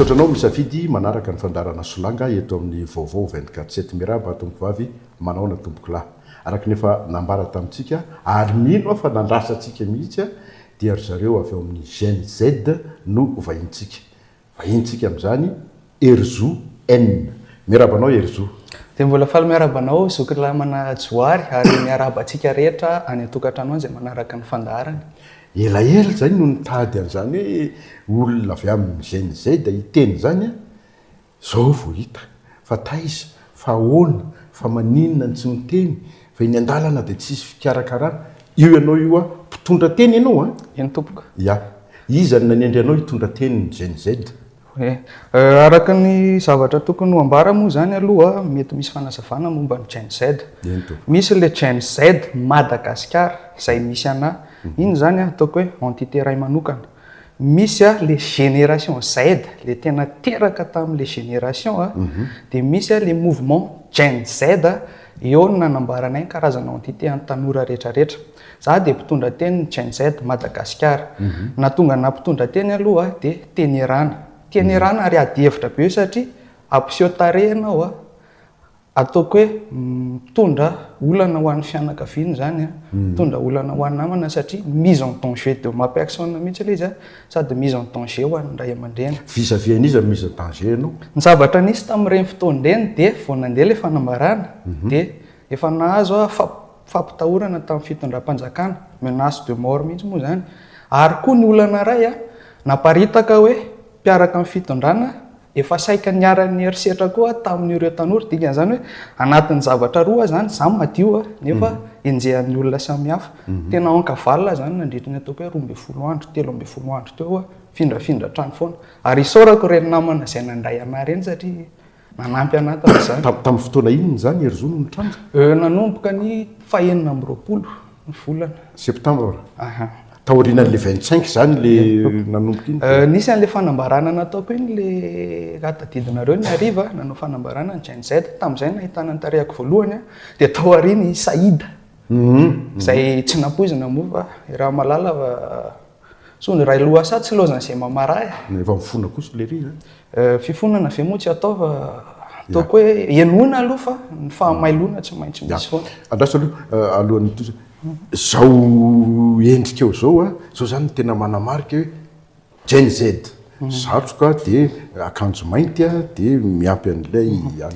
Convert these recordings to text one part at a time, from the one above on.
misaotranao misafidy manaraka ny fandarana solanga eto amin'ny vaovao 24/7 miraba tompoko vavy manaona tompoko lahy araka nefa nambara tamintsika ary mino fa nandrasantsika mihitsy dia ry zareo avy ao amin'ny Gen Z no vahintsika amin'izany Erzo N. Mirabanao Erzo. Dia mbola faly miarabanao zokilamana joary ary miarabantsika rehetra any an-tokantrano izay manaraka ny fandaharana. Elaela zany no nitady an'izany hoe olona avy amin'ny Gen Z iteny zany zao vao hita fa taiza fa ahoana fa maninona ny tsy miteny fa iny andalana dia tsisy fikarakarana io ianao io mpitondra teny ianao Eny tompoko. Ya iza ny nanendry anao hitondra teny ny Gen Z. Araka ny zavatra tokony ho ambara moa zany aloha mety misy fanazavana momba ny Gen Z. Misy le Gen Z Madagasikara izay misy ana iny zany ataoko hoe entité ray manokana. Misy le génération Z le tena teraka tamin'le génération dia misy le mouvement Gen Z eo no nanambaranay karazana entité any tanora rehetrarehetra. Za dia mpitondra teny Gen Z Madagasikara. Na tonga nampitondra teny aloha dia teny Irana ary adihevitra be satria ampiseho tarehy ianao ataoko hoe mitondra olana ho an'ny fianakaviana zany mitondra olana ho an'ny namana satria mise en danger de ma personne mihitsy ilay izy sady mise en danger ho an'ny ray aman-dreny. Vis-à-vis an'iza mise en danger anao? Ny zavatra nisy tamin'ireny fotoana ireny dia vao nandeha ilay fanambarana dia efa nahazo fampitahorana tamin'ny fitondram-panjakana menace de mort mihitsy moa zany ary koa ny olana ray naparitaka hoe mpiaraka amin'ny fitondrana efa saika niara-ny erisetra koa tamin'ireo tanora dikan'izany hoe anatin'ny zavatra roa zany zany madio nefa enjehan'ny olona samihafa tena ankavalona zany nandritra ny ataoko hoe 12 andro 13 andro teo findrafindra trano foana ary isaorako ireny namana izay nandray ana reny satria nanampy ana tamin'izany. Tamin'ny fotoana inona zany Erzo no nitranga? Nanomboka ny 9 ny volana septambra. Taorian'le 25 zany le nanomboka iny. Nisy an'le fanambarana nataoko iny le ratadidinareo ny ariva nanao fanambarana ny Gen Z tamin'izay nahitana ny tarehako voalohany dia tao aoriany Saïda izay tsy napoizina moa fa raha malala so ny ray loasa tsy lozana izay mamara efa mifona kosa le ry fifonana ve moa tsy atao fa ataoko hoe enoina aloha fa ny fahamailona tsy maintsy misy foana. Andraso aloha alohan'ny zao endrika eo zao zany tena manamarika hoe Gen Z satroka dia akanjo mainty dia miampy an'ilay ihany.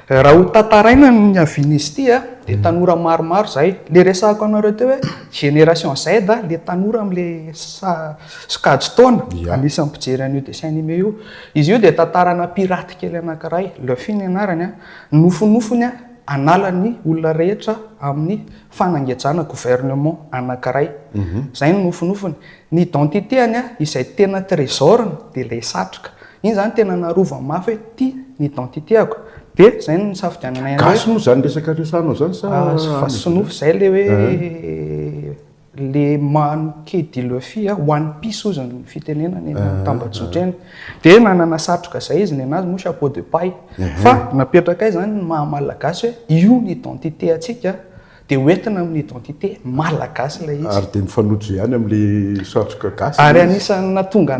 Raha ho tantaraina ny avin'izy ity dia tanora maromaro zay le resahako anareo teo hoe génération Z le tanora amin'le sokajy taona anisan'ny mpijery an'io dessin animé io. Izy io dia tantarana pirate kely anankiray le film anarany nofonofony analany olona rehetra amin'ny fanangejana gouvernement anankiray. Zay no nofonofony. Ny identitéany izay tena trésor dia ilay satroka. Iny zany tena narova mafy hoe ty ny identitéako. Dia zay no safidianana gasy moa zany resaka resanao zany sa sonofo zay le hoe le manqué le fille One Piece ozy ny fitenenany tambajotra eny dia nanana satroka zay izy ny anazy moa chapeau de paille fa napetraka ay zany mahamalagasy hoe io ny identité atsika dia hoentina amin'ny identité malagasy ilay izy ary dia mifanojo ihany amin'le satroka gasy ary anisan'ny natonga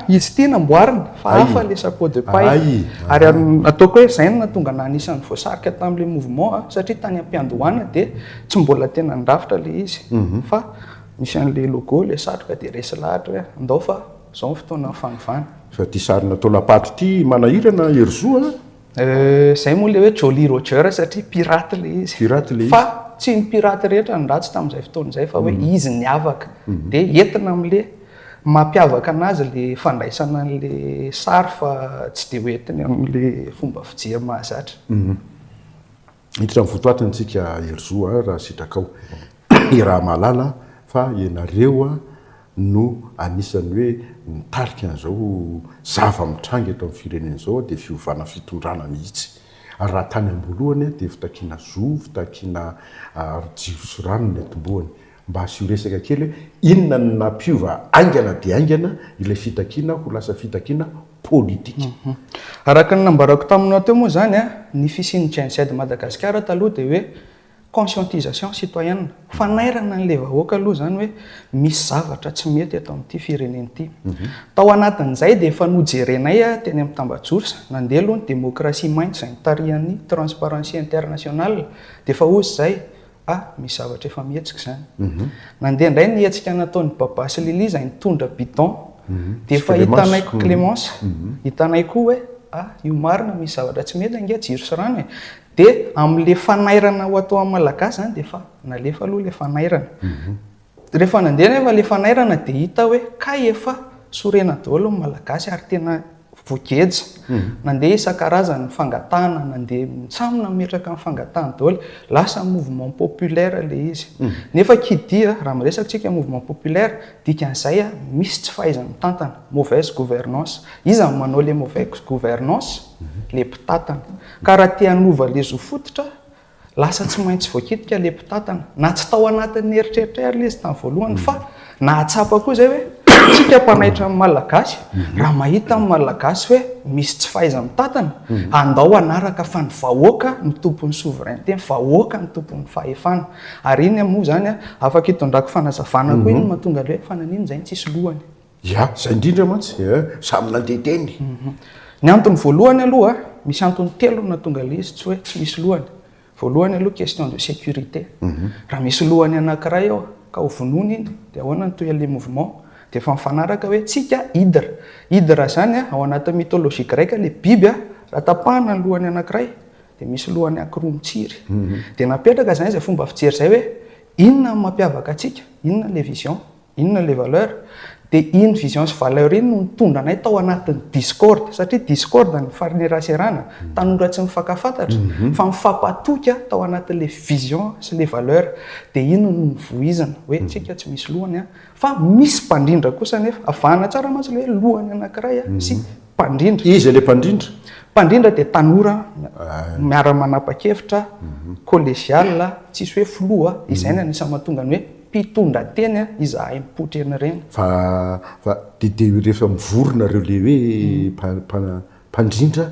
izy ity namboarina fa hafa le chapeau de paille ary ataoko hoe zay no natonga anisan'ny voasarika tamin'le mouvement satria tany am-piandohana dia tsy mbola tena nirafitra le izy fa misy an'le logo le satroka dia resy lahatra hoe andao fa zao ny fotoana fanovana. Fa ty sary natao lapatro ty manahirana Erzo zay moa le hoe Jolly Roger satria pirate le izy fa tsy ny pirate rehetra ny ratsy tamin'izay fotoana izay fa hoe izy niavaka dia entina amin'le mampiavaka anazy le fandraisana an'le sary fa tsy dia hoentiny amin'le fomba fijery mahazatra. Hiditra amin'ny votoatintsika Erzo raha sitrakao raha malala fa ianareo no anisany hoe nitarika an'izao zava-mitranga eto amin'ny firenena izao dia fiovana fitondrana mihitsy. Ary raha tany ambolohany dia fitakiana zo fitakiana jirosorano ny atombohany mba asio resaka kely hoe inona no nampiova aingana dia aingana ilay fitakiana ho lasa fitakiana politika. Araka ny nambarako taminao teo moa zany ny fisian'ny Gen Z Madagasikara taloha dia hoe conscientisation citoyenne fanairana n'le vahoaka aloha zany hoe misy zavatra tsy mety eto amin'ity fireneny ity tao anatin'izay dia efa nojerenay teny amin'ny tambajotsa nandeha aloha ny démocratie mainty izay nitarihan'ny transparency internationale dia efa ozy zay misy zavatra efa mihetsika zany nandeha indray nihetsika nataon'ny baba sy lili izay nitondra bidon dia efa hitanayko Clémence hitanay koa hoe io marina misy zavatra tsy mety ange jiro sy rano e dia amin'le fanairana ho atao amin'ny malagasy zany dia efa nalefa aloha le fanairana rehefa nandeha nefa le fanairana dia hita hoe efa sorena daholo ny malagasy ary tena voageja nandeha isan-karazany fangatahana nandeha mitsamina mipetraka amin'ny fangatahana daholo lasa mouvement populaire le izy nefa kidia raha miresatsika mouvement populaire dikan'izay misy tsy fahaizany mitantana mauvaise gouvernance iza manao le mauvaise gouvernance le mpitatana ka raha te hanova le zo fototra lasa tsy maintsy voakitika le mpitatana na tsy tao anatin'ny eritreritra ary le izy tamin'ny voalohany fa na hatsapa koa zay hoe tsika mpanaitra amin'ny malagasy raha mahita amin'ny malagasy hoe misy tsy fahaiza mitatana andao anaraka fa ny vahoaka ny tompon'ny souveraineté ny vahoaka ny tompon'ny fahefana ary iny moa zany afaka hitondrako fanazavana koa iny mahatonga le hoe fananiny zay tsisy lohany zay indrindra mantsy samy nandehateny ny antony voalohany aloha misy antony telo natonga le izy tsy hoe tsy misy lohany voalohany aloha question de sécurité raha misy lohany anankiray ao ka ho vonoina iny dia ahoana ny toy-le mouvement dia efa mifanaraka hoe tsika hidra zany ao anatin'ny mythologie greka le biby raha tapahana ny lohany anankiray dia misy lohany ankiroa mitsiry dia napetraka zany izay fomba fijery zay hoe inona mampiavaka atsika inona le vision inona le valeur dia iny vision sy valeur iny no mitondra anay tao anatin'ny discorde satria discorde ny fariny raserana tanora tsy mifankafantatra fa mifampatoka tao anatin'le vision sy le valeur dia iny no mivoizana hoe tsika tsy misy lohany fa misy mpandrindra kosa nefa avahana tsara mantsy le hoe lohany anankiray sy mpandrindra izy le mpandrindra dia tanora miara-manapa-kevitra collégial tsisy hoe filoha izay ny anisany mahatonga ny hoe mpitondra teny izahay mipotry eny reny fa de rehefa mivorona reo le hoe mpandrindra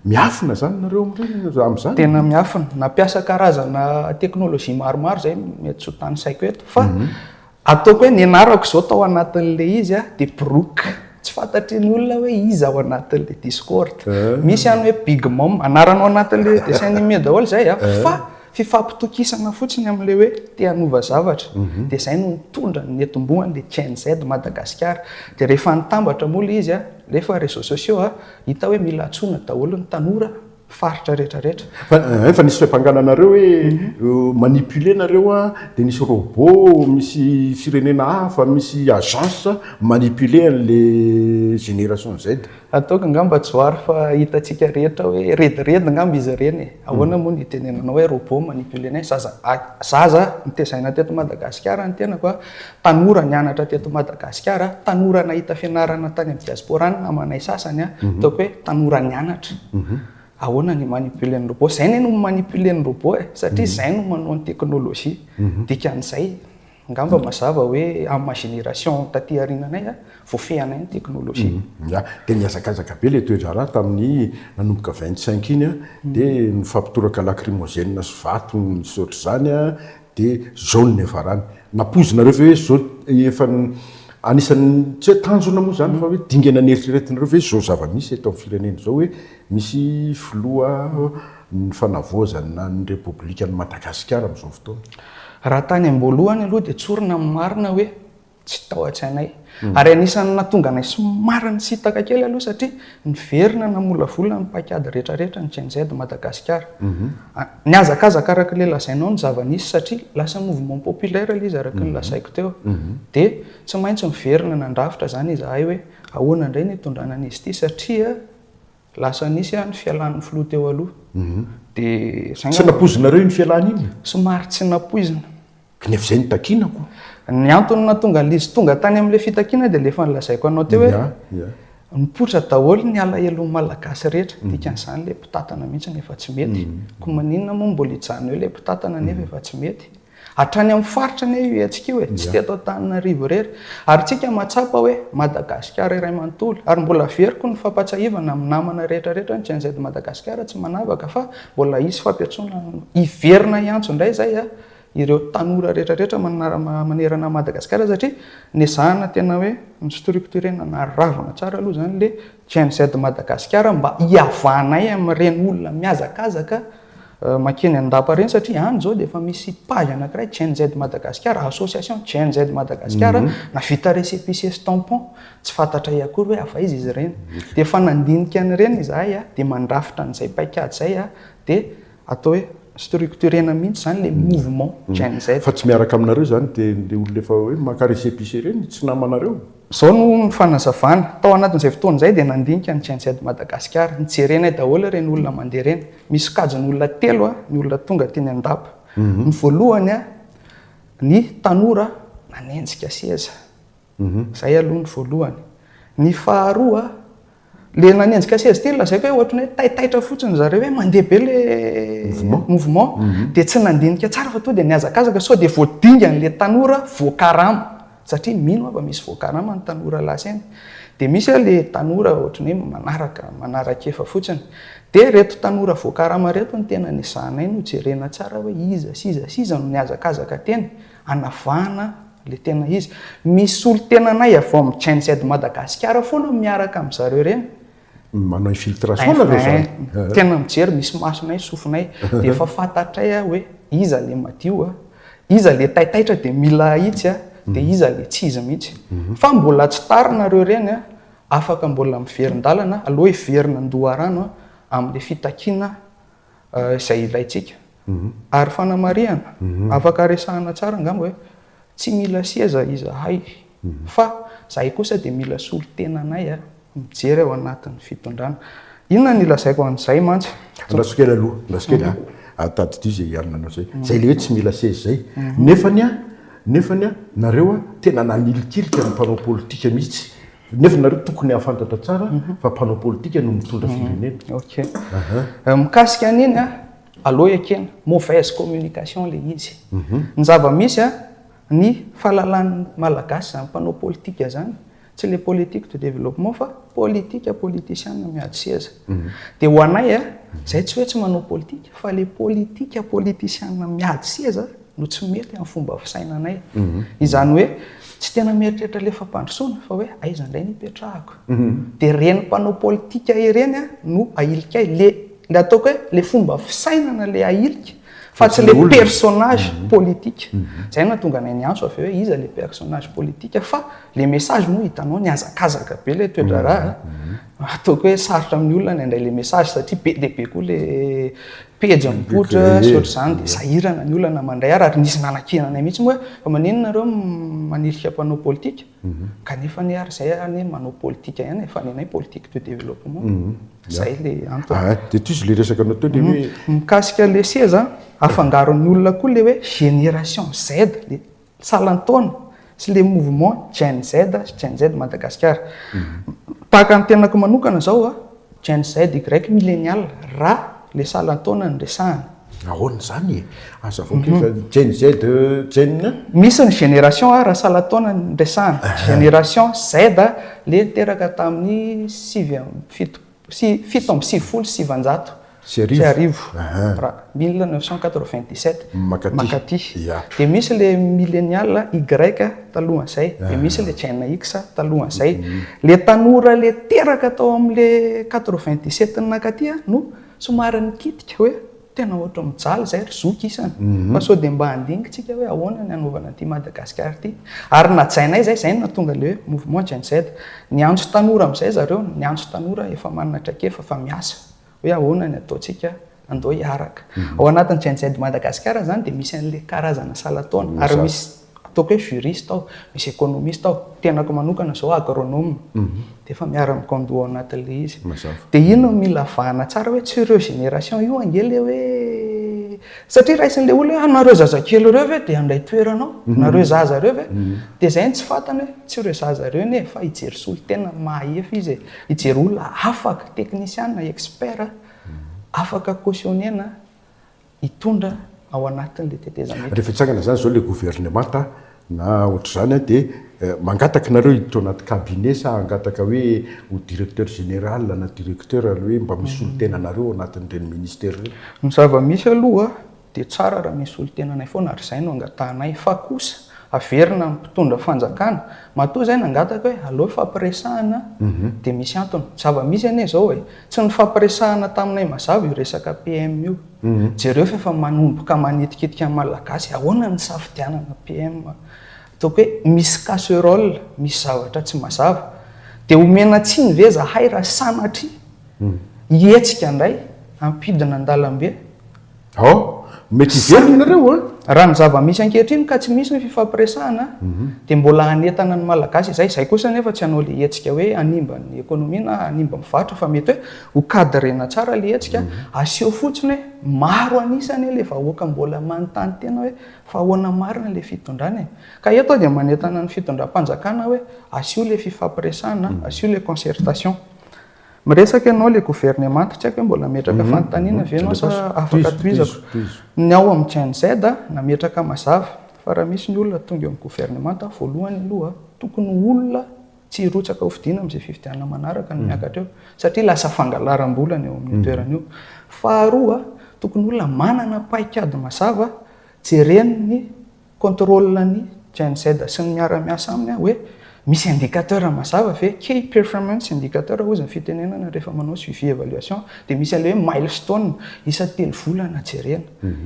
miafina zany nareo amin'izany tena miafina nampiasa karazana teknôlôjia maromaro zay mety tsy ho tany saiko eto fa ataoko hoe ny anarako zao tao anatin'le izy dia brook tsy fantatry ny olona hoe iza ao anatin'le discorde misy any hoe big mom anaranao anatin'le dessin animé daholo zay fa fifampitokisana fotsiny amin'le hoe te hanova zavatra dia izay no mitondra ny etombohany le Gen Z Madagascar dia rehefa nitambatra moa le izy rehefa réseaux sociaux hita hoe mila antsoina daholo ny tanora faritra rehetrarehetra fa nisy fampangananareo hoe manipule nareo dia nisy robot misy firenena hafa misy agence manipule an'le génération Z ataoko angamba tsy voary fa hitatsika rehetra hoe rediredy angamba izy ireny ahoana moa ny tenenanao hoe robot manipule nay zaza nitezaina teto Madagasikara ny tenako tanora nianatra teto Madagasikara tanora nahita fianarana tany amin'ny diaspora namanay sasany ataoko hoe tanora nianatra ahoana ny manipule ny robot zay ny no manipule ny robot satria zay no manao ny teknôlôjia dikan'izay ngamba mazava hoe amin'ny génération taty arinanay voafehanay ny teknôlôjia dia niazakazaka be le toedraraha tamin'ny nanomboka 25 iny dia nifampitoraka lacrymogène sy vato nisy ohatr' zany dia jaune efa rany napozina reo hoe zao efa anisan'ny tsy hoe tanjona moa zany fa hoe dingana ny eritreretinareo hoe zao zava-misy eto amin'ny fireneny zao hoe misy filoha ny fanavozana ny république ny Madagasikara amin'izao fotoana raha tany am-boalohany aloha dia tsorina marina hoe tsy tao an-tsainay ary anisan'ny natonga anay somary ny sitaka kely aloha satria niverina namolavola ny paikady rehetrarehetra ny Gen Z Madagasikara niazakazaka araka le lazainao ny zava-nisy satria lasa mouvement populaire le izy araka ny lazaiko teo dia tsy maintsy miverina nandrafitra zany izahay hoe ahoana indray ny hitondrana an'izy ity satria lasa nisy ny fialan'ny filoha teo aloha dia tsy napozinareo ny fialana iny somary tsy napoizina nefa izay nitakinako ny antony natonga lizy tonga tany amin'le fitakina dia lefa nilazaiko anao teo hoe nipotra daholo ny alahelon'ny malagasy rehetra dikan'izany le mpitatana mihitsy nefa tsy mety ko maninona moa mbola hijany hoe le mpitatana nefa efa tsy mety hatrany amin'ny faritra ny io atsika hoe tsy teto Antananarivo rery ary tsika matsapa hoe Madagasikara iray manontolo ary mbola veriko ny fampatsahivana amin'ny namana rehetrarehetra ny Gen Z Madagasikara tsy manavaka fa mbola isy fampiatsoana iverina iantso indray zay ireo tanora rehetrarehetra manerana Madagasikara satria ny zahana tena hoe ny strukturena na ravina tsara aloha zany le Gen Z Madagasikara mba hiavanay amin'ireny olona miazakazaka makeny andapa reny satria any zao dia efa misy page anankiray Gen Z Madagasikara association Gen Z Madagasikara na vita récépissé tampon tsy fantatra akory hoe afa izy ireny dia efa nandinika an'ireny izahay dia mandrafitra an'izay paikady zay dia atao hoe structurena mihitsy zany le mouvement Gen Z. Fa tsy miaraka aminareo zany dia olona efa hoe maka récépissé reny tsy namanareo. Zao no ny fanazavana tao anatin'izay fotoana izay dia nandinika ny Gen Z Madagasikara nijerenay daholo ireny olona mandeha reny misy kajin'olona telo ny olona tonga teny andapa ny voalohany ny tanora nanenjika seza zay aloha ny voalohany ny faharoa le nanenjika seza ty lazaiko hoe ohatran'ny hoe taitaitra fotsiny zareo hoe mandeha be le mouvement dia tsy nandinika tsara fa to dia niazakazaka sao dia voadinga n'le tanora voakarama satria mino ava misy voakarama ny tanora laseny dia misy le tanora ohatran'ny hoe manaraka efa fotsiny dia reto tanora voakarama reto ny tena nizahanay no jerena tsara hoe iza no niazakazaka teny anavahana le tena izy misy olo tena nay avy amin'ny Gen Z Madagasikara foana miaraka amin'zareo reny manao infiltration nareo zany tena mijery misy masonay sofinay dia efa fantatray hoe iza le madio iza le taitaitra dia mila itsy dia iza le tsy izy mihitsy fa mbola tsy tarinareo reny afaka mbola miverin-dalana aloha hiverina andoharano amin'le fitakiana izay ilaitsika ary fanamariana afaka resahana tsara angamba hoe tsy mila seza izahay fa zahay kosa dia mila solo tenanay mijery ao anatin'ny fitondrana inona ny lazaiko an'izay mantsy lasokely aloha lasokely tadidio zay iarinanao zay le hoe tsy mila seza zay nefany nareo tena nanilikilika ny mpanao politika mihitsy nefa nareo tokony hafantatra tsara fa mpanao politika no mitondra firenena mikasika an'iny aloha ekena mauvaise communication le izy ny zava-misy ny fahalalan'ny malagasy zany mpanao politika zany tsy le politique de développement fa politique politicien miady seza dia ho anay zay tsy hoe tsy manao politika fa le politique politicien miady seza no tsy mety amin'ny fomba fisainanay izany hoe tsy tena mieritreritra le fampandrosoana fa hoe aiza indray nipetrahako dia reny mpanao politika ireny no ahilikay le ataoko hoe le fomba fisainana le ahilika fa tsy le personnage politique zay no tonga nay niantso avy hoe iza le personnage politique fa le message moa hitanao niazakazaka be le toetra raha ataoko hoe sarotra amin'ny olona ny andray le message satria be dia be koa le pejy mipotra sotra zany dia sahirana ny olona mandray ary nisy nanankenanay mihitsy moa fa manino nareo manilika mpanao politika kanefa ny ary zay any manao politika ihany efa nenay politique de développement zay le antony dia toizy le resaka anao teo le hoe mikasika le seza afangaron'ny olona koa le hoe génération Z le salantaona sy le mouvement Gen Z Madagasikara tahaka ny tenako manokana zao Gen Z Y millénial raha le salantaona ny resahana ahoana zany aza voakefa Gen Z misy ny génération raha salantaona ny resahana génération Z le teraka tamin'ny 7 sy arivo 1997 Makati dia misy le millénial Y talohan'izay dia misy le Gen X talohan'izay le tanora le teraka tao amin'le 97 Makati no somary nikitika hoe tena ohatra mijaly zay ry zoky isany fa sao dia mba handingitsika hoe ahoana ny anaovana ty Madagasikara ty ary najainay zay no natonga le mouvement Gen Z niantso tanora amin'izay zareo niantso tanora efa manana traikefa fa miasa hoe ahoana ny ataontsika andao hiaraka ao anatin'ny Gen Z Madagasikara zany dia misy an'le karazana salantaona ary misy ataoko hoe juriste ao misy économiste ao tenako manokana zao agronome dia efa miara-mikando ao anatin'le izy dia ino mila vahana tsara hoe tsy ireo génération io angely hoe satria raisin'le olona hoe nareo zazakely reo ve dia andray toeranao nareo zaza reo ve dia zay ny tsy fantany hoe tsy ireo zaza reo ne fa hijery solo tena mahefa izy hijery olona afaka technicien expert afaka cautionnena hitondra ao anatin'le tetezamety rehefa itsangana zany zao le gouvernemanta na ohatra zany dia mangataka nareo hiditra anaty cabinet sa angataka hoe ho directeur général na directeur hoe mba misy olo-tenanareo anatin'ireny ministère reny ny zava-misy aloha dia tsara raha misy olo-tenanay foana ary zay no angatanay fa kosa averina mpitondra fanjakana matoa zay nangataka hoe aleo fampiresahana dia misy antony zava-misy ane zao hoe tsy ny fampiresahana taminay mazava io resaka PM io jereo fa manomboka manetikitika malagasy ahoana ny safidianana PM ataoko hoe misy casserole misy zavatra tsy mazava dia omena tsiny ve zahay raha sanatry hietsika indray ampidina an-dalambe mety iverina nareo raha ny zava-misy ankehitriny ka tsy misy ny fifampiresahana dia mbola hanetana ny malagasy zay kosa nefa tsy hanao le hetsika hoe animba ny ekonomia na animba mivarotra fa mety hoe ho cadrena tsara le hetsika asio fotsiny hoe maro anisany le vahoaka mbola manontany tena hoe fa ahoana marina le fitondrana ka eto dia manetana ny fitondram-panjakana hoe asio le fifampiresahana asio le concertation miresaka ianao le gouvernemanta tsy haiko hoe mbola metraka fanontaniana venao sa afaka toizako ny ao amin'ny CNZ nametraka mazava fa raha misy ny olona tonga eo amin'ny gouvernemanta voalohany aloha tokony olona tsy hirotsaka ho fidiana amin'izay fifidianana manaraka no miakatra eo satria lasa fangalaram-bolana eo amin'ny toerana io faharoa tokony olona manana paikady mazava jereny ny contrôle ny CNZ sy ny miara-miasa aminy hoe misy indicateur mazava ve key performance indicateur ozy ny fitenenana rehefa manao suivi évaluation dia misy an'le hoe milestone isa-telo volana jerena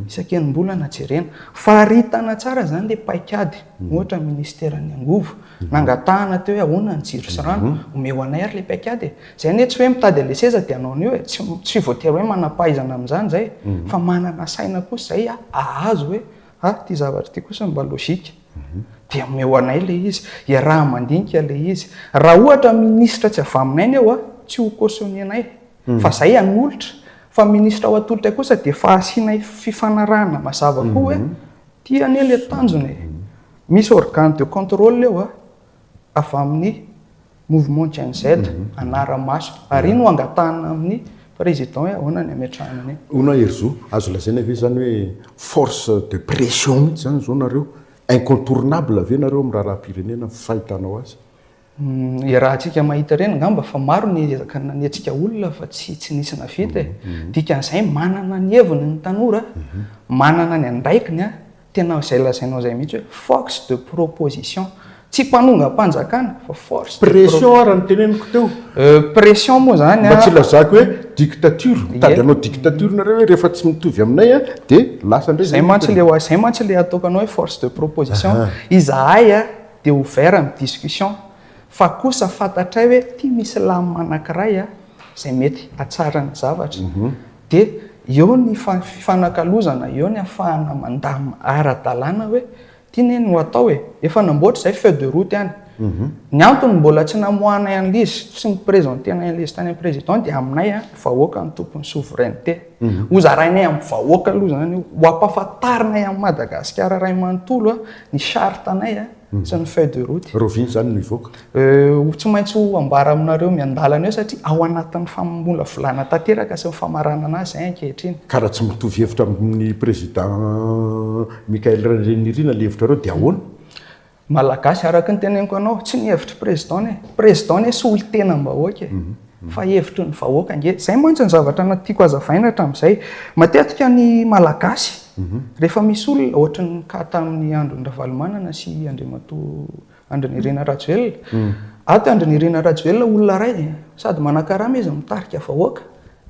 isa-kenim-bolana jerena faharitana tsara zany le paikady ohatra ministeran'ny angovo nangatahana teo hoe ahoana ny jiro sy rano omeo anay ary le paikady zay ne tsy hoe mitady le seza dia anao an'io tsy voatery hoe manampahaizana amin'izany zay fa manana saina kosa zay ahazo hoe ty zavatra ty kosa mba logika dia omeo anay le izy raha mandinika le izy raha ohatra ministra tsy avy aminay eo tsy ho cautionner fa zay anolotra fa ministra ho atolotra kosa dia fa asianay fifanarahana mazava koa hoe tia ane le tanjony misy organe de contrôle eo avy amin'ny mouvement CNZ anara-maso ary no angatahana amin'ny président hoe ahoana ny ametrahana ane ona Herzo azo lazaina ve zany hoe force de pression mihitsy zany zao nareo incontournable ve nareo amin'ny raharam-pirenena fahitanao azy raha antsika mahita reny ngamba fa maro ny ezaka nanetsika olona fa tsy nisy navita dikan'izay manana ny heviny ny tanora manana ny andraikiny tena zay lazainao zay mihitsy hoe force de proposition tsy mpanonga-panjakana fa force pression ara ny teneniko teo pression moa zany mba tsy lazako hoe dictature mitady anao dictature nareo hoe rehefa tsy mitovy aminay dia lasa ndray zay mantsy le ataokanao hoe force de proposition izahay dia ouvert amin'ny discussion fa kosa fantatray hoe tia misy lamy manankiray zay mety atsara ny zavatra dia eo ny fifanakalozana eo ny ahafahana mandamy ara-dalàna hoe tiany no atao hoe efa namboatra zay feuille de route ihany ny antony mbola tsy namohanay an'izy tsy mipresentenay an'izy tany amin'ny président dia aminay vahoaka ny tompony souveraineté hozarainay amin'ny vahoaka aloha zany ho ampahafantarinay amin'ny Madagasikara ray manontolo ny chartanay sy ny feuille de route roviny zany no ivoaka tsy maintsy ho ambara aminareo miandalana eo satria ao anatin'ny famola volana tanteraka sy ny famarana anazy zay ankehitriny karaha tsy mitovy hevitra amin'ny président Mikaël Renirina le hevitra reo dia ahoana malagasy araka ny teneniko anao tsy ny hevitry président sy olo tena mbahoaka fa hevitry ny vahoaka nge zay mantsy ny zavatra natiako azavaina hatramin'izay matetika ny malagasy rehefa misy olona ohatra ny ka tamin'ny andron'ny Ravalomanana sy Andriamatoa Andrinirina Rajoelina ato Andrinirina Rajoelina olona ray sady manakarama izy mitarika vahoaka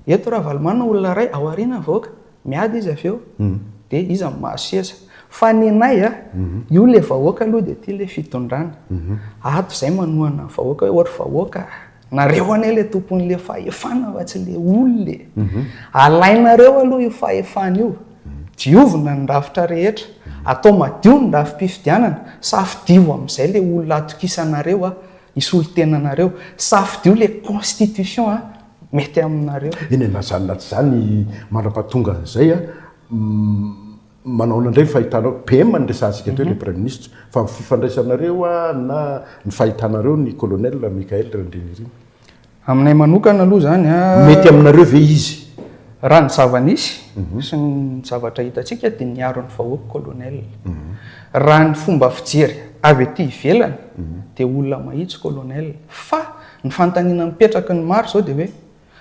eto Ravalomanana olona ray ao aoriana ny vahoaka miady izy avy eo dia izy mahazo seza fa ny anay io le vahoaka aloha dia tia le fitondrana ato zay manohana vahoaka hoe ohatra vahoaka nareo ane le tompon'le fahefana fa tsy le olona alainareo aloha io fahefana io diovina ny rafitra rehetra atao madio ny rafim-pifidianana safidio amin'izay le olona atokisanareo isolo-tenanareo safidio le constitution mety aminareo eny nazanona tsy zany manam-pahatonga an'izay manao nandray ny fahitanao PM ny resansika teo le premier ministre fa ny fifandraisanareo na ny fahitanareo ny colonel Mikaël Renirina aminay manokana aloha zany mety aminareo ve izy raha ny zava-nisy sy ny zavatra hitantsika dia niaro ny vahoaka kolonel. Raha ny fomba fijery avy ety ivelany dia olona mahitsy kolonel. Fa ny fanontaniana mipetraka ny maro zao dia hoe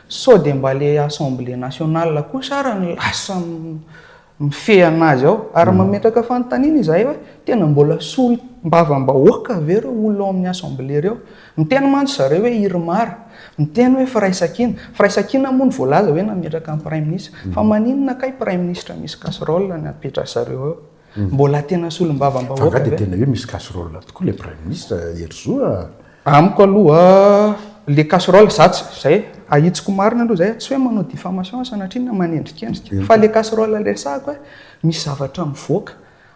sao dia mba le assemblée nationale kosa raha ny lasa mifehy anazy ao ary mametraka fanontaniana izahay hoe tena mbola solom-bavam-bahoaka ve reo olona ao amin'ny assemblée reo. Miteny mantsy zareo hoe Irmara, miteny hoe Firaisankina moa ny voalaza hoe nametraka amin'ny prime ministre fa maninona kay prime ministre misy casserole napetra zareo eo. Mbola tena solom-bavam-bahoaka ve? Tena hoe misy casserole tokoa le prime ministre Herzog. Amiko aloha le casserole zatsy zay ahitsiko marina aloha zay tsy hoe manao diffamation sanatria manendrikendrika fa le casserole resahako hoe misy zavatra mivoaka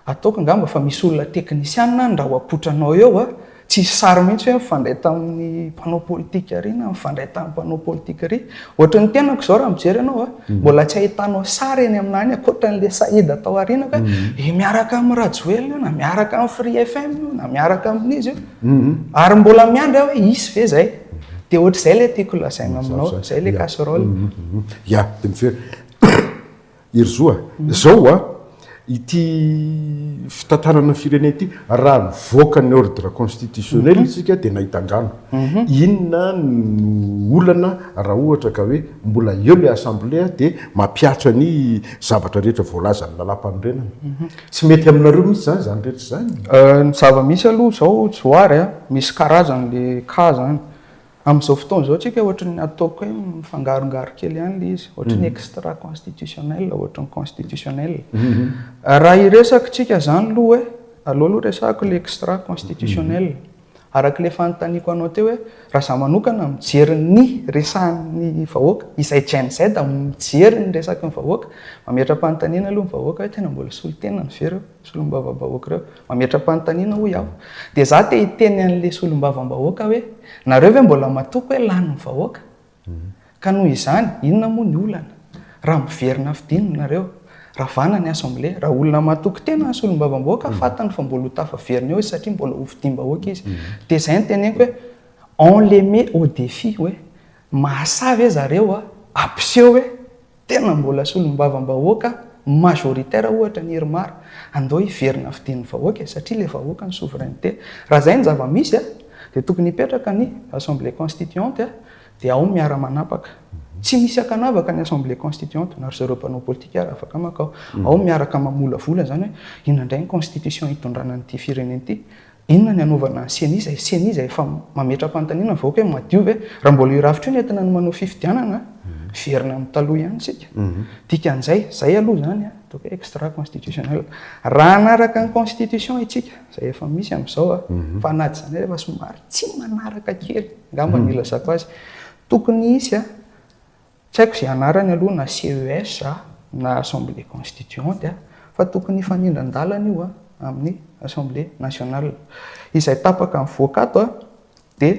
ataoko angamba fa misy olona teknisianina ndraha ho apotranao eo tsy sary mihitsy hoe mifandray tamin'ny mpanao politika ary na mifandray tamin'ny mpanao politika ary. Ohatra ny tenako zao raha mijery ianao mbola tsy ahitanao sary eny aminany ankoatran'le Saïd atao arinako hoe miaraka amin'ny Rajoel na miaraka amin'ny Free FM na miaraka amin'izy ary mbola miandry hoe isy ve zay. Dia ohatr'izay le tiako lazaina aminao zay le casserole. Ya dia mifery Herzog zao ity fitantanana firenena ity raha nivoaka ny ordre constitutionnel isika dia nahitangano. Inona no olana raha ohatra ka hoe mbola eo le assemblée dia mampiatra ny zavatra rehetra voalaza ny lalam-panorenana. Tsy mety aminareo mihitsy zany rehetra zany. Ny zava-misy aloha zao joary misy karazany le cas zany. Amin'izao fotoana zao tsika ohatra ny ataoko hoe mifangarongaro kely ihany le izy, ohatra ny extra constitutionnel, ohatra ny constitutionnel. Raha iresaka tsika zany aloha hoe aloha resahako le extra constitutionnel. Araka le fanontaniako anao teo hoe raha za manokana mijery ny resahan'ny vahoaka izay Gen Z mijery ny resaky ny vahoaka, mametra-panontaniana aloha ny vahoaka hoe tena mbola solon-tena ny ve reo solom-bavam-bahoaka reo, mametra-panontaniana ho iaho. Dia za te hiteny an'le solom-bavam-bahoaka hoe nareo ve mbola matoko hoe lanin'ny vahoaka? Ka noho izany inona moa ny olana? Raha miverina fidinina nareo, raha vana ny assemblée, raha olona matoko tena ny solom-bavam-bahoaka fatany fa mbola ho tafaverina eo izy satria mbola ho vidim-bahoaka izy. Dia izay no teneniko hoe on les met au défi hoe mahasavy hoe zareo ampiseho hoe tena mbola solom-bavam-bahoaka majoritaire ohatra ny Irmara andao hiverina fidin'ny vahoaka satria le vahoaka ny souveraineté. Raha izay ny zava-misy dia tokony hipetraka ny assemblée constituante dia ao miara-manapaka. Tsy misy akanavaka ny assemblée constituante na zareo mpanao politika ary afaka makao. Ao miaraka mamolavola zany hoe inona indray ny constitution hitondrana n'ity firenena ity, inona ny anaovana ny CENI efa mametra-panontaniana ny vahoaka hoe madio ve raha mbola hirafitra io ny entina ny manao fifidianana verina amin'ny taloha ihany tsika. Dikan'izay zay aloha zany ataoko hoe extra constitutionnel. Raha anaraka ny constitution itsika zay efa misy amin'izao fa anaty zany efa somary tsy manaraka kely ngamba ny ilazako azy tokony isy tsy haiko izay anarany aloha na CES na assemblée constituante fa tokony fanindran-dalana io amin'ny assemblée nationale izay tapaka mivoaka ato dia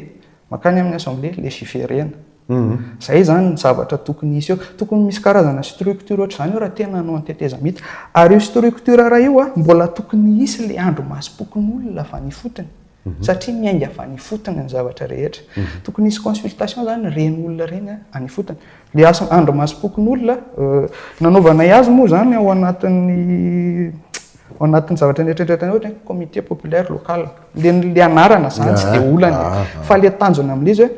makany amin'ny assemblée légiférena. Zay zany ny zavatra tokony isy eo. Tokony misy karazana structure ohatr' izany eo raha tena hanao anteteza mihitsy. Ary io structure raha io mbola tokony isy le andro masom-pokon'olona avy any fotony satria miainga avy any fotony ny zavatra rehetra. Tokony isy consultation zany reny olona reny any fotony. Le andro masom-pokon'olona nanaovanay azy moa zany ao anatin'ny zavatra rehetrarehetra ohatra comité populaire local. Le anarana zany tsy dia olana fa le tanjona amin'izy hoe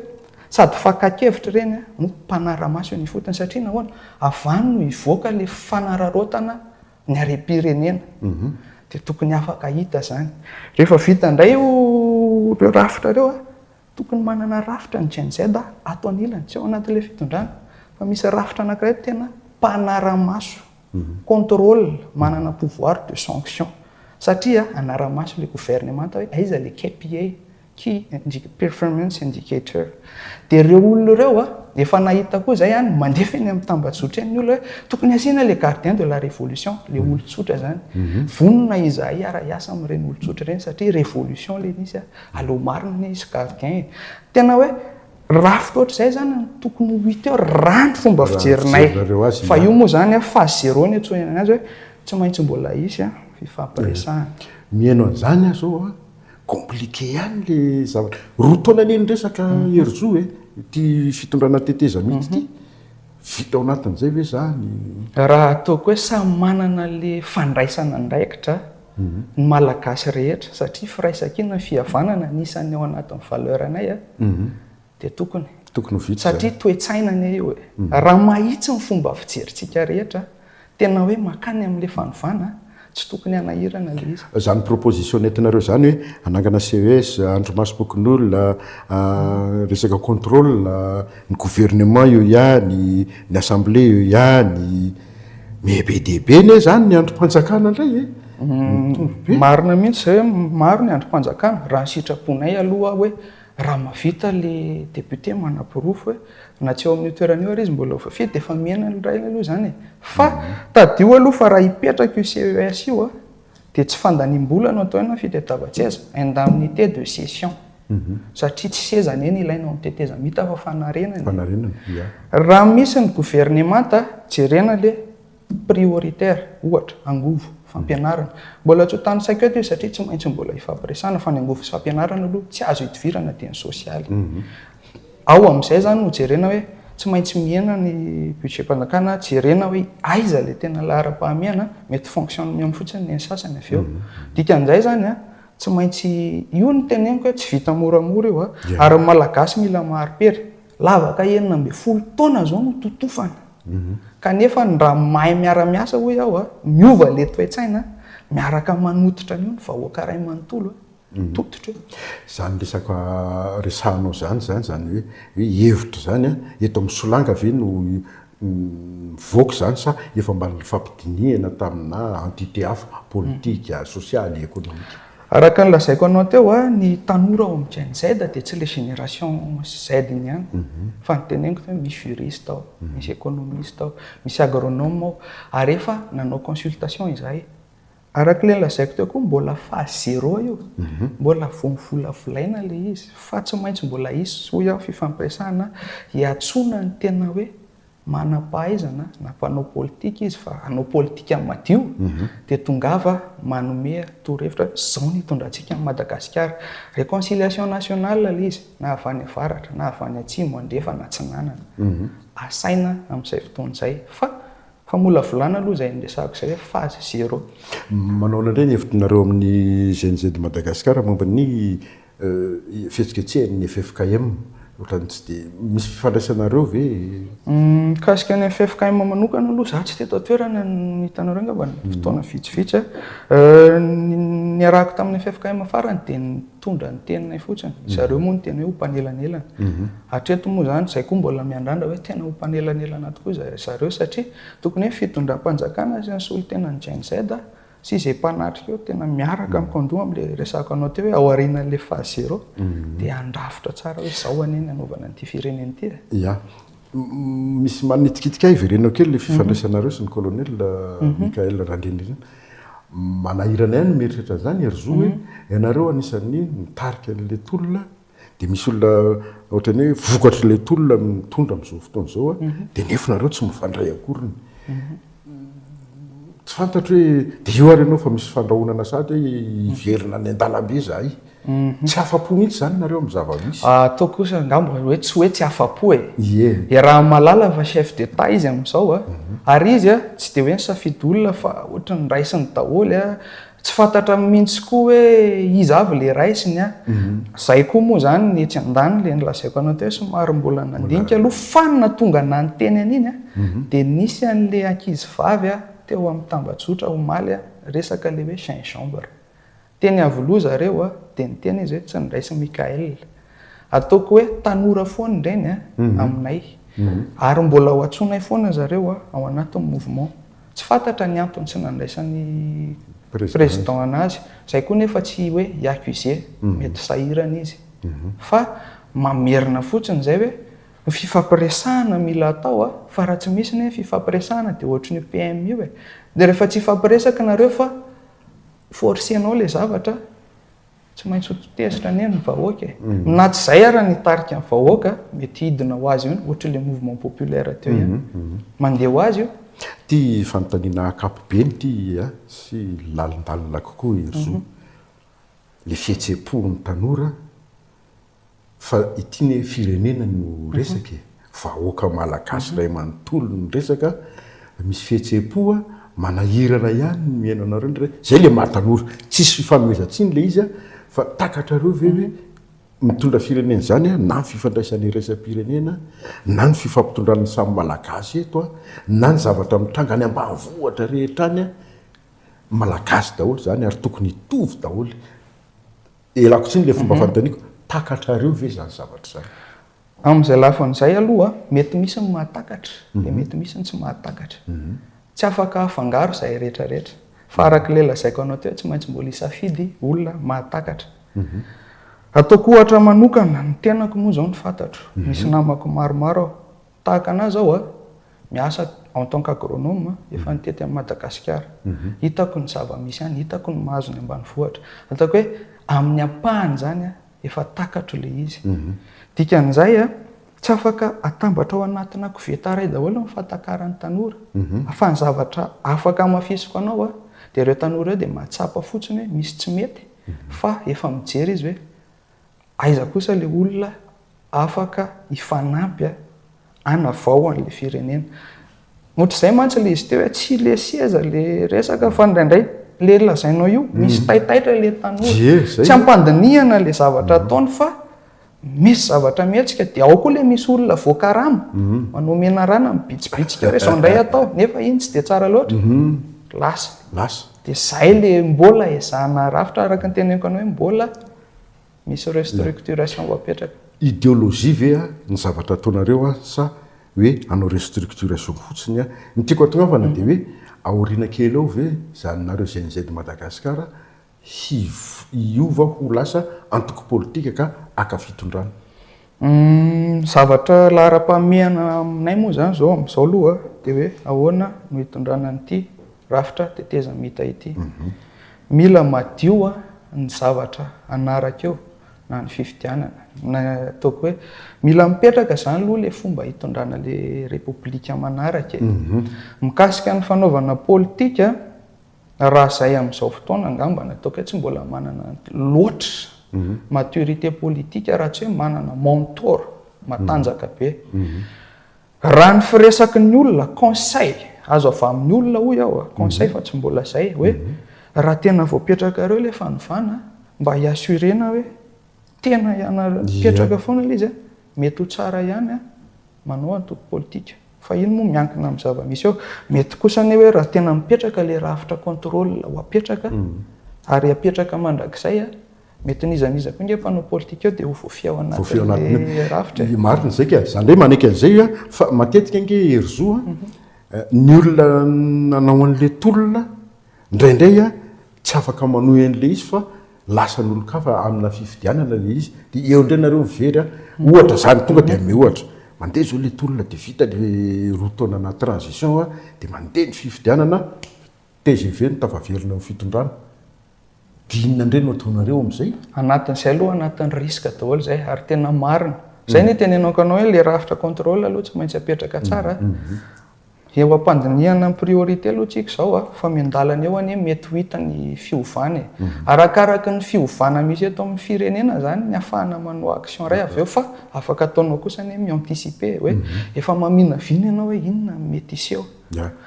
sady fakakevitra reny no mpanara-maso ny fotony satria nahoana avany no hivoaka le fanararotana ny harem-pirenena dia tokony afaka hita zany. Rehefa vita indray reo rafitra reo tokony manana rafitra ny Gen Z ato anilany tsy ao anatin'ilay fitondrana fa misy rafitra anankiray tena mpanara-maso contrôle manana pouvoir de sanction satria anara-maso le gouvernement hoe aiza le KPI key performance indicator. Dia ireo olona ireo efa nahita koa zay mandefa eny amin'ny tambazotra eny ny olona hoe tokony asiana le gardien de la révolution le olon-tsotra zany. Vonona izahay ara-iasa amin'ireny olon-tsotra ireny satria révolution le nisy allo marina izy gardien. Tena hoe rafitra ohatr'izay zany tokony ho hita eo raha ny fomba fijerinay fa io moa zany phase zéro ny atsoina azy hoe tsy maintsy mbola isy fifampiresahana. Mihaino an'izany zao compliqué ihany le zavatra. Roa taona neny resaka Herzog ty fitondrana teteza mihitsy ity vita ao anatin'izay ve zany raha ataoko hoe samy manana le fandraisana ndraikitra ny malagasy rehetra satria firaisan-kina ny fihavanana nisan'ny ao anatin'ny valeur anay dia tokony ho vita satria toetsainany io raha mahitsy ny fomba fijerintsika rehetra tena hoe makany amin'le fanovana tsy tokony hanahirana le izy zany proposition nentinareo zany hoe anangana CES andromasom-pokon'olona resaka contrôle ny gouvernement io ihany ny assemblée io ihany mebe dehibe ne zany ny androm-panjakana indray marina mihitsy zay maro ny androm-panjakana raha ny sitraponay aloha hoe raha mavita le député manapirofo hoe na tsy eo amin'ny toeran'io ary izy mbola vafety efa miaina ray aloha zany fa tadio aloha fa raha hipetraka io CES io dia tsy fandanim-bola no atao ena fitetavan-tseza indemnité de session satria tsy sezany eny ilaina ao mitetezamita fa fanarenany raha misy ny gouvernemanta jerena le prioritaire ohatra angovo fampianarana mbola tsy ho tany saika eto satria tsy maintsy mbola ifampiresana fa ny angovo sy fampianarana aloha tsy azo hidivirana dia ny sosialy ao amin'izay zany no jerena hoe tsy maintsy miaina ny budget-mpanjakana jerena hoe aiza le tena lahara-pahamiana mety fonctionnement fotsiny ny sasany avy eo dikan'izay zany tsy maintsy io ny teneniko hoe tsy vita moramora io ary malagasy mila maharipery lavaka enina amby 10 taona zao no totofana kanefa raha mahay miara-miasa hoy aho miova le toetsaina miaraka manototra an'io ny vahoaka ray manontolo tototra zany resaka resahanao zany hoe hevitra zany eto amin'ny solanga ve no voaka zany sa efa mba nifampidinihana tamina entité hafa politika sosialy économique araka ny lazaiko anao teo ny tanora ao amin'ny Gen Z dia tsy le génération Z iny ihany fa ny teneniko hoe misy juriste ao misy économiste ao misy agronome ao ary efa nanao consultation izahay araka le lazaiko teo koa mbola phase 0 io mbola vomivolavolaina le izy fa tsy maintsy mbola isy hoy aho fifampiresahana hiatsona ny tena hoe manam-pahaizana na mpanao politika izy fa hanao politika madio dia tongava manome torohevitra zao ny hitondrantsika amin'ny Madagasikara réconciliation nationale le izy na avy any avaratra na avy any atsimo andrefa na tsinanana asaina amin'izay fotoana izay fa mola volana aloha izay ndresako izay hoe phase 0 manao indray ny hevitrinareo amin'ny GNZ Madagasikara momba ny fihetsiketsehany FFKM ohatrany tsy dia misy fifandraisanareo ve kasika ny FFKM manokana aloha za tsy teto toerana ny hitanareo angamba ny fotoana vitsivitsy ny arahako tamin'ny FFKM farany dia nitondra ny teniny fotsiny zareo moa ny tena hoe hompanelanelana hatreto moa zany izay koa mbola miandrandra hoe tena hompanelanelana tokoa zareo satria tokony hoe fitondram-panjakana sy ny solon-tena ny Gen Z sy izay mpanatrika eo tena miaraka amikandoha amin'le resako anao teo hoe ao aorianan'le phase 0 dia andrafitra tsara hoe zao aneny anaovana an'ity fireneny ity misy manitikitika iverenao kely le fifandraisanareo sy ny colonel Michael Randrendreny manahirana ihany mieritrretra zany ery zo hoe ianareo anisan'ny mitarika an'le tolona dia misy olona ohatrany hoe vokatra le tolona mitondra amin'izao fotoana izao dia nefonareo tsy mifandray akoriny tsy fantatro hoe dia io ary ianao fa misy fandrahonana sady hoe iverina ny an-dalambe zay tsy afa-po mihitsy zany nareo amin'ny zava-misy atao kosa angamba hoe tsy afa-po raha malala fa chef d'état izy amin'izao ary izy tsy dia hoe ny safidy olona fa ohatra ny raisiny daholy tsy fantatra mihitsy koa hoe izy avy le raisiny zay koa moa zany ny etsy andany le nilazaiko anao teo somary mbola nandinika aloha fa natonga nanteny an'iny dia nisy an'le ankizy vavy teo amin'ny tambajotra omaly resaka le hoe gingembre teny avoloa zareo dia ny tena izy hoe tsy niraisy Michael ataoko hoe tanora foana indreny aminay ary mbola ho antsonay foana zareo ao anatin'ny mouvement tsy fantatra ny antony tsy nandraisan'ny président anazy izay koa nefa tsy hoe hiaccusé mety sahirana izy fa mamerina fotsiny izay hoe fifampiresahana mila atao fa raha tsy misy ny fifampiresahana dia ohatry ny PMI dia rehefa tsy hifampiresaka nareo fa forcenao le zavatra tsy maintsy hotesitra ny ny vahoaka na tsy izay ara nitarika ny vahoaka mety hidina ho azy io ohatra le mouvement populaire teo ihany mandeha ho azy io ty fanontaniana akapobe ty sy lalindalina kokoa eryzo le fihetsepo ny tanora fa ity ny firenena no resaky vahoaka malagasy ray manontolo ny resaka misy fihetse-po a manahirana ihany ny miaino anareo ndre zay le mahatanora tsisy fifanomezantsiny le izy a fa takatrareo ve hoe mitondra firenena zany a na ny fifandraisan'ny resam-pirenena na ny fifampitondrany samy malagasy eto a na ny zavatra mitranga any ambanivohatra rehetra any a malagasy daholo zany ary tokony hitovy daholo elako tsiny le fomba fanotaniko takatrareo ve zany zavatra zany amin'izay lafan'izay aloha mety misy ny mahatakatra dia mety misy ny tsy mahatakatra tsy afaka afangaro izay rehetrarehetra fa araka le lazaiko anao teo tsy maintsy mbola isafidy olona mahatakatra ataoko ohatra manokana ny tenako moa zao ny fantatro misy namako maromaro aho tahaka anazy zao a miasa en tant qu'agronome efa nitety amin'ny Madagasikara hitako ny zava-misy any hitako ny mahazo ny ambanivohitra ataoko hoe amin'ny ampahany zany a efa takatro le izy dikan'izay a tsy afaka atambatra ao anatina kovetaray daholo ny fahatakarany tanora afa ny zavatra afaka mafisiko anao a dia ireo tanora eo dia mahatsapa fotsiny hoe misy tsy mety fa efa mijery izy hoe aiza kosa le olona afaka ifanampy anavao an'le firenena ohatr'izay mantsy le izy teo hoe tsy le seza le resaka fa indraindray le lazainao io misy taitaitra le tanora tsy ampandiniana le zavatra ataony fa misy zavatra mihetsika dia ao koa le misy olona voakarama manomena rana mibitsibitsika hoe zao indray atao nefa iny tsy dia tsara loatra lasa dia zay le mbola ezahana rafitra araka ny teneniko anao hoe mbola misy restructuration voapetraka idéologie ve a ny zavatra ataonareo a sa hoe anao restructuration fotsiny a ny tiako atongavana dia hoe aoriana kely ao ve zanynareo GNZ Madagasikara hiova ho lasa antoko politika ka akafitondrano zavatra lahara-pahamehana aminay moa zany zao amin'izao aloha dia hoe ahoana no hitondrana n'ity rafitra teteza mita ity mila madio ny zavatra anaraka eo na ny fifidianana na ataoko hoe mila mipetraka zany aloha le fomba hitondrana le repoblika manaraka mikasika ny fanaovana politika raha zay amin'izao fotoana angambana ataoko hoe tsy mbola manana loatra maturité politika raha tsy hoe manana mentor matanjaka be raha ny firesaky ny olona conseil azo avy amin'ny olona hoy aho conseil fa tsy mbola zay hoe raha tena voapetraka reo le fanovana mba hiasurena hoe tena ianapetraka foana le izy mety ho tsara ihany manao antoko politika fa iny moa miankina amin'ny zava-misy eo mety kosa ny hoe raha tena mipetraka le rafitra contrôle ho apetraka ary apetraka mandrakizay mety nizaniza koa nge mpanao politika eo dia ho voafia ao anatin'le rafitra marina zay ka zany ndray maneky an'izay fa matetika nge herzoa ny olona nanao an'le tolona indraindray tsy afaka manohy an'le izy fa lasa n'olo-kafa amina fifidianana le izy dia eo indray nareo mivery ohatra zany tonga dia ame ohatra mandeha zao le tolona dia vita le roa taona na transition dia mandeha ny fifidianana TGV ny tavaverina ny fitondrana dinina indray no ataonareo amin'izay anatin'izay aloha anatin'ny riska daholo zay ary tena marina zay ny tenenako anao hoe le rafitra contrôle aloha tsy maintsy apetraka tsara eo ampandiniana ny priorité aloha tsika zao fa miandalana eo any mety ho hita ny fiovana arakaraka ny fiovana misy eto amin'ny firenena zany ny afahana manao action ray avy eo fa afaka ataonao kosa ny mianticiper hoe efa mamina vina ianao hoe inona mety iseho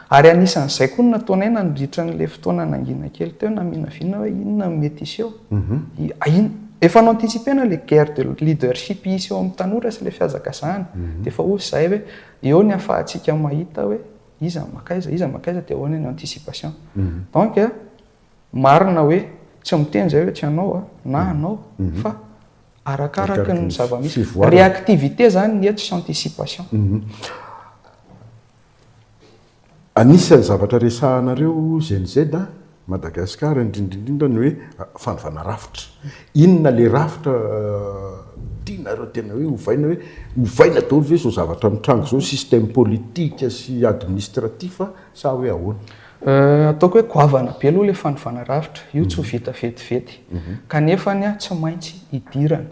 ary anisan'izay koa nataonay nandritra n'le fotoana nangina kely teo namina vina hoe inona mety iseho efa naanticipena le guerre de leadership isy eo amin'ny tanora sy le fiazakazahany dia efa osy zay hoe eo ny afahantsika mahita hoe iza makaiza dia ahoana ny anticipation donc marina hoe tsy miteny zay hoe tsy anao na anao fa arakaraka ny zava-misy réactivité zany ny eto sy anticipation anisan'ny zavatra resahanareo GNZ Madagasikara indrindrindrindra ny hoe fanovana rafitra inona le rafitra tianareo tena hoe hovaina daholo ve zao zavatra mitrango zao système politique sy administratif sa hoe ahoana ataoko hoe goavana be aloha le fanovana rafitra io tsy ho vita vetivety kanefany tsy maintsy hidirana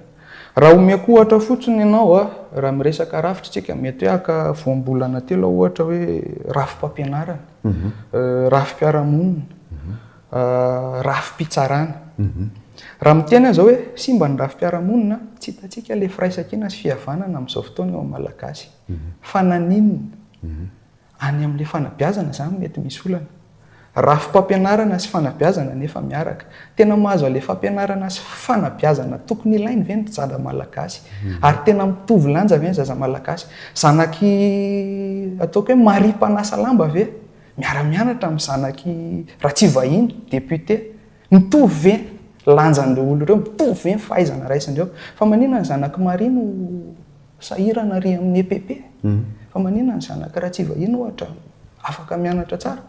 raha omeko ohatra fotsiny ianao raha miresaka rafitra tsika mety hoe aka voambolana telo ohatra hoe rafim-pampianarana rafim-piarahamonina rafim-pitsarana raha mitena zao hoe simba ny rafim-piaramonina tsy hitatsika le firaisan-kina sy fihavanana amin'izao fotoana eo amin'ny malagasy fananinina any amin'le fanabeazana zany mety misy olana rafim-pampianarana sy fanabeazana nefa miaraka tena mahazo ale fampianarana sy fanabeazana tokony ilainy ve ny zaza malagasy ary tena mitovy lanja ve ny zaza malagasy zanaky ataoko hoe marim-panasa lamba ve miara-mianatra amin'ny zanaky raha tsy vahiny député mitovy ve lanjan'ireo olo ireo mitovy ve ny fahaizana raisindreo fa maninona ny zanaky mari no sahirana ry amin'ny EPP fa maninona ny zanaky raha tsy vahiny ohatra afaka mianatra tsara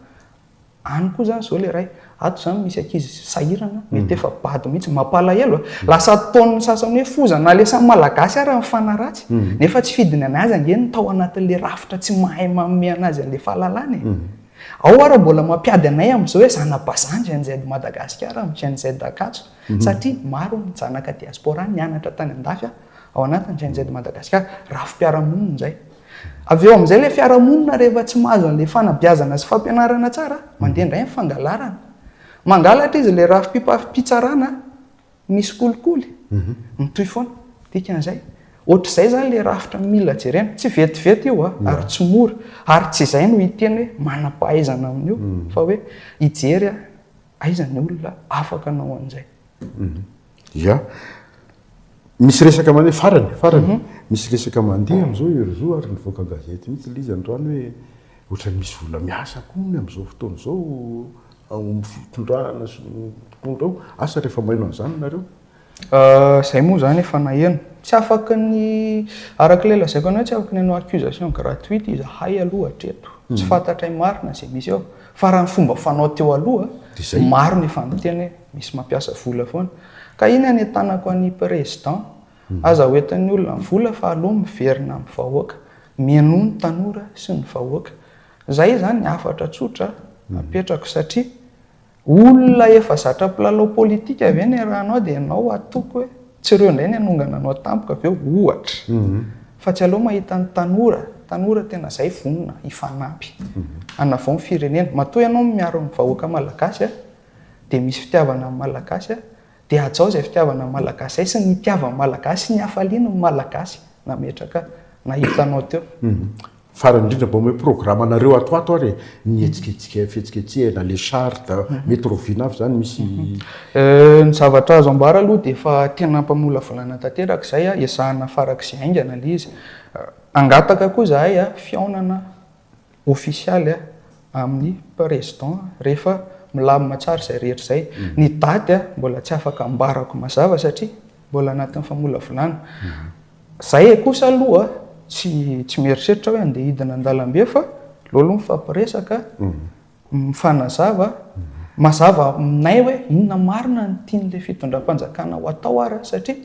any koa zany zao le ray ato zany misy ankizy sahirana mety efa bady mihitsy mampalahelo lasa taon'ny sasany hoe foza na le samy malagasy ary mifanaratsy nefa tsy fidiny anazy angeny tao anatin'le rafitra tsy mahay manome anazy an'le fahalalana ao ara mbola mampiady anay amin'izao hoe zanabazanjy an'izay Madagasikara amin'izay Dakatso satria maro ny zanaka diaspora nianatra tany andafy ao anatin'izay Madagasikara rafim-piaramonina zay avy eo amin'izay le fiaramonina rehefa tsy mahazo an'le fanabeazana sy fampianarana tsara mandeha indray mifangalarana mangalatra izy le rafim-pitsarana misy kolikoly mitoy foana dikan'izay ohatr'izay zany le rafitra mila jerena tsy vetivety io ary tsy mora ary tsy izay no hiteny hoe manam-pahaizana amin'io fa hoe hijery aizany olona afaka anao an'izay ya misy resaka mandeha farany misy resaka mandeha amin'izao erozo ary nivoaka gazety mihitsy le izy androany hoe ohatrany misy vola miasa koa amin'izao fotoana izao fitondrana sy tondrao asa rehefa maino an'izany nareo zay moa zany efa naheno tsy afaka ny arak'ilay lazaiko anao tsy afaka ny anao accusation gratuite izy hay aloha hatreto tsy fantatray marina zay misy eo fa raha ny fomba fanao teo aloha maro ny fanoteny misy mampiasa vola foana ka iny any tanako any président aza hoentin'ny olona ny vola fa aloha miverina amin'ny vahoaka mianoa ny tanora sy ny vahoaka zay zany ny afatra tsotra apetrako satria olona efa zatra mpilalao politika avy eny raha anao dia ianao atoko hoe tsy ireo indray ny anongana anao tampoka avy eo ohatra fa tsy aloha mahita ny tanora tena zay vonona hifanampy anavao ny firenena matoa ianao miaro ny vahoaka malagasy dia misy fitiavana amin'ny malagasy dia ajao izay fitiavana amin'ny malagasy zay sy ny itiavana malagasy ny hafaliana ny malagasy nametraka nahitanao teo farany indrindra mba hoe programa nareo atoato ary nihetsiketsika fihetsiketsehana le charte mety roviana avy zany misy ny zavatra azo ambara aloha dia efa tena mpamola volana tanteraka izay ezahana farak'izay aingana le izy angataka koa zahay fiaonana ofisialy amin'ny président rehefa milamina tsara izay rehetra izay ny daty mbola tsy afaka ambarako mazava satria mbola anatin'ny famola volana zay kosa aloha tsy mieritreritra hoe andeha hidina an-dalambe fa lolo mifampiresaka mifanazava mazava aminay hoe inona marina ny tian'le fitondram-panjakana ho atao ary satria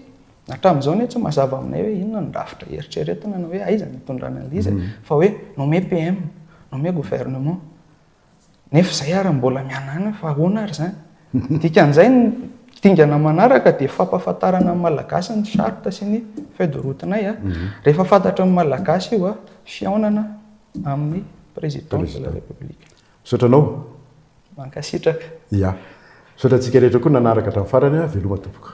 hatramin'izao ny tsy mazava aminay hoe inona ny rafitra eritreretina na hoe aiza ny hitondrana an'le izy fa hoe nommé PM nommé gouvernement nefa izay ary mbola mianana fa ahoana ary zany dikan'izay ny dingana manaraka dia fampahafantarana amin'ny malagasy ny charte sy ny feuille de route-nay rehefa fantatra amin'ny malagasy io fiaonana amin'ny président de la république sotranao mankasitraka ya sotratsika rehetra koa nanaraka hatramin'ny farany veloma tompoko